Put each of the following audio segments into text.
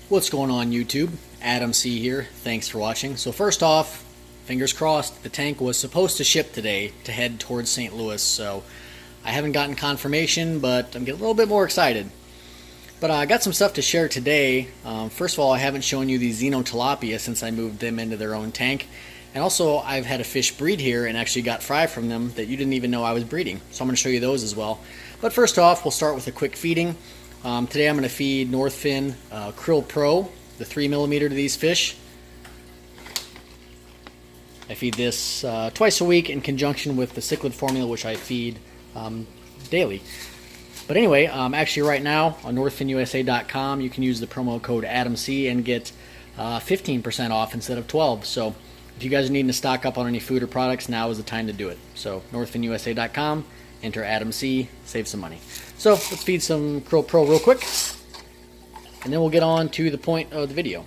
What's going on YouTube? Adam C here. Thanks for watching. So first off, fingers crossed, the tank was supposed to ship today to head towards St. Louis, so I haven't gotten confirmation, but I'm getting a little bit more excited. But I got some stuff to share today. First of all, I haven't shown you the Xeno tilapia since I moved them into their own tank. And also, I've had a fish breed here and actually got fry from them that you didn't even know I was breeding. So I'm going to show you those as well. But first off, we'll start with a quick feeding. Today I'm going to feed Northfin Krill Pro, the 3mm to these fish. I feed this twice a week in conjunction with the cichlid formula, which I feed daily. But anyway, actually right now on northfinusa.com you can use the promo code AdamC and get 15% off instead of 12%. So if you guys are needing to stock up on any food or products, now is the time to do it. So northfinusa.com, enter AdamC, save some money. So let's feed some Krill Pro real quick, and then we'll get on to the point of the video.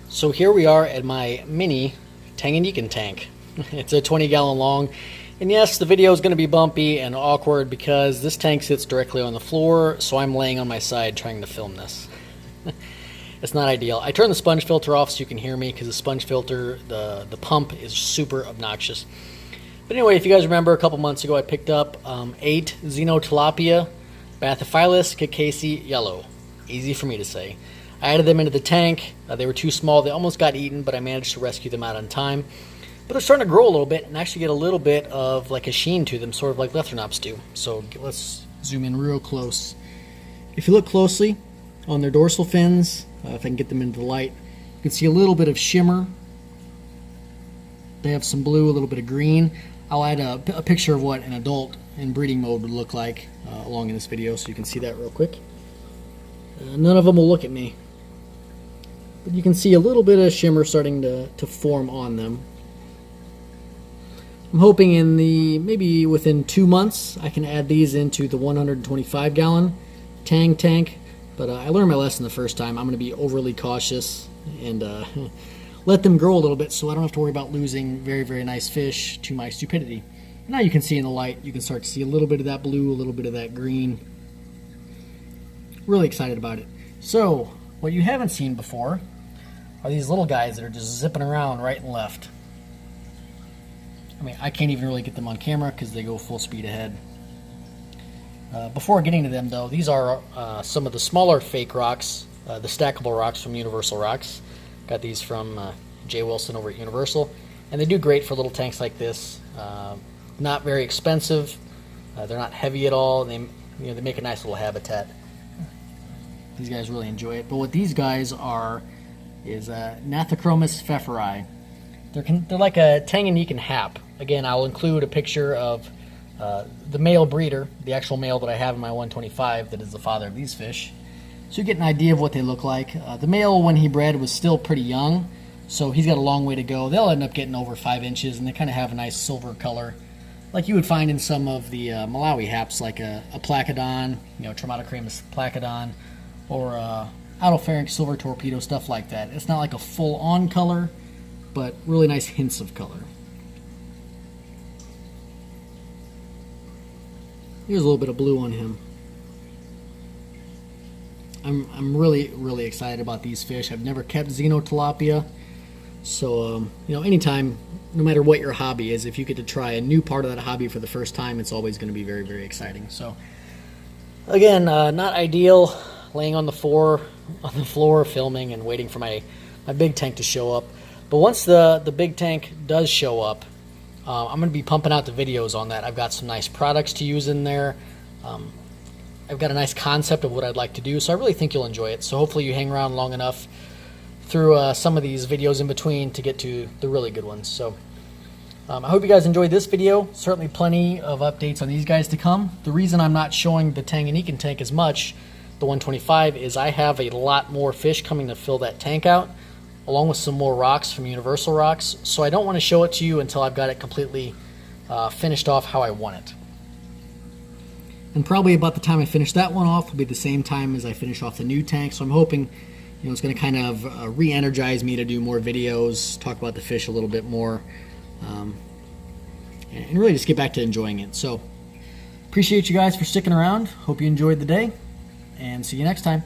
So here we are at my mini Tanganyika tank. It's a 20-gallon long. And yes, the video is going to be bumpy and awkward because this tank sits directly on the floor, so I'm laying on my side trying to film this. It's not ideal. I turned the sponge filter off so you can hear me because the sponge filter, the pump is super obnoxious. But anyway, if you guys remember, a couple months ago I picked up 8 Xeno tilapia, Bathyphyllus cacasi yellow. Easy for me to say. I added them into the tank. They were too small. They almost got eaten, but I managed to rescue them out on time. But they're starting to grow a little bit and actually get a little bit of like a sheen to them, sort of like Lethrinops do. So let's zoom in real close. If you look closely on their dorsal fins, if I can get them into the light, you can see a little bit of shimmer. They have some blue, a little bit of green. I'll add a picture of what an adult in breeding mode would look like along in this video so you can see that real quick. None of them will look at me. But you can see a little bit of shimmer starting to form on them. I'm hoping maybe within 2 months I can add these into the 125-gallon tank, but I learned my lesson the first time. I'm going to be overly cautious and let them grow a little bit so I don't have to worry about losing very, very nice fish to my stupidity. Now you can see in the light, you can start to see a little bit of that blue, a little bit of that green. Really excited about it. So, what you haven't seen before are these little guys that are just zipping around right and left. I mean, I can't even really get them on camera because they go full speed ahead. Before getting to them, though, these are some of the smaller fake rocks, the stackable rocks from Universal Rocks. Got these from Jay Wilson over at Universal, and they do great for little tanks like this. Not very expensive. They're not heavy at all. They make a nice little habitat. These guys really enjoy it. But what these guys are is Nathochromis pfefferi. They're like a Tanganyikan hap. Again, I'll include a picture of the male breeder, the actual male that I have in my 125 that is the father of these fish. So you get an idea of what they look like. The male, when he bred, was still pretty young, so he's got a long way to go. They'll end up getting over 5 inches, and they kind of have a nice silver color, like you would find in some of the Malawi haps, like a Placodon, Trematocramus placodon, or Autopharynx silver torpedo, stuff like that. It's not like a full-on color, but really nice hints of color. Here's a little bit of blue on him. I'm really, really excited about these fish. I've never kept Xeno tilapia, so anytime, no matter what your hobby is, if you get to try a new part of that hobby for the first time, it's always going to be very, very exciting. So again, not ideal laying on the floor filming and waiting for my big tank to show up. But once the big tank does show up, I'm going to be pumping out the videos on that. I've got some nice products to use in there. I've got a nice concept of what I'd like to do, so I really think you'll enjoy it. So hopefully you hang around long enough through some of these videos in between to get to the really good ones. So I hope you guys enjoyed this video. Certainly plenty of updates on these guys to come. The reason I'm not showing the Tanganyikan tank as much, the 125, is I have a lot more fish coming to fill that tank out, along with some more rocks from Universal Rocks. So I don't want to show it to you until I've got it completely finished off how I want it. And probably about the time I finish that one off will be the same time as I finish off the new tank. So I'm hoping You know, it's going to kind of re-energize me to do more videos, talk about the fish a little bit more, and really just get back to enjoying it. So appreciate you guys for sticking around. Hope you enjoyed the day, and see you next time.